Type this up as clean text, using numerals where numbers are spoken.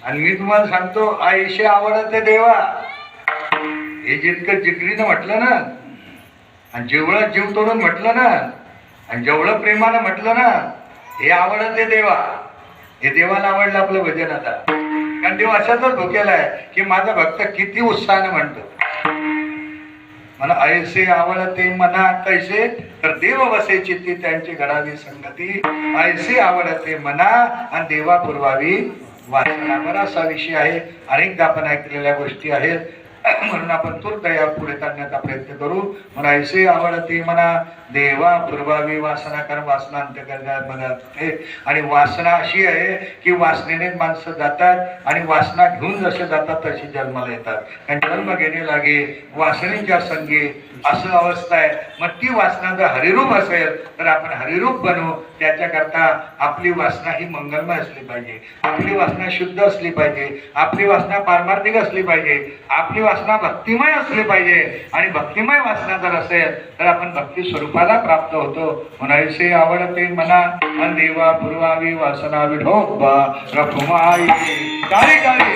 आणि मी तुम्हाला सांगतो, आईशी आवडते देवा, हे जितकं जिगरीनं म्हटलं ना, आणि जेवढं जीव तोडून म्हटलं ना, आणि जेवढं प्रेमानं म्हटलं ना, हे आवडते देवा, हे देवाला आवडलं आपलं भजन आता. कारण देव अशाच भुकेला आहे की माझा भक्त किती उत्साहाने म्हणतो. मला ऐसे आवडते मना कैसे, तर देव वसे चित्ती त्यांची घडावी संगती. ऐसे आवडते मना आणि देवा पुरवावी वासना. बराचसा विषय आहे, अनेकदा आपण ऐकलेल्या गोष्टी आहेत, म्हणून आपण तूर्त या पुढे काढण्याचा प्रयत्न करू. म्हणून ऐसे आवडते मना देवा पुरवावी वासना. कारण वासना अंतकरणामध्ये, आणि वासना अशी आहे की वासनेने माणसं जातात, आणि वासना घेऊन जसे जातात तशी जन्माला येतात. आणि जन्म घेणे लागे वासनेच्या संगी, असं अवस्था आहे. मग ती वासना जर हरिरूप असेल तर आपण हरिरूप बनू. त्याच्याकरता आपली वासना ही मंगलमय असली पाहिजे, आपली वासना शुद्ध असली पाहिजे, आपली वासना पारमार्थिक असली पाहिजे, आपली वासना भक्तिमय असली पाहिजे. आणि भक्तिमय वासना जर असेल तर आपण भक्ती स्वरूपाला प्राप्त होतो. म्हणायचे आवडते मना आणि देवा पुरवावी वासना. विठोबा रखुमाई काळी काळी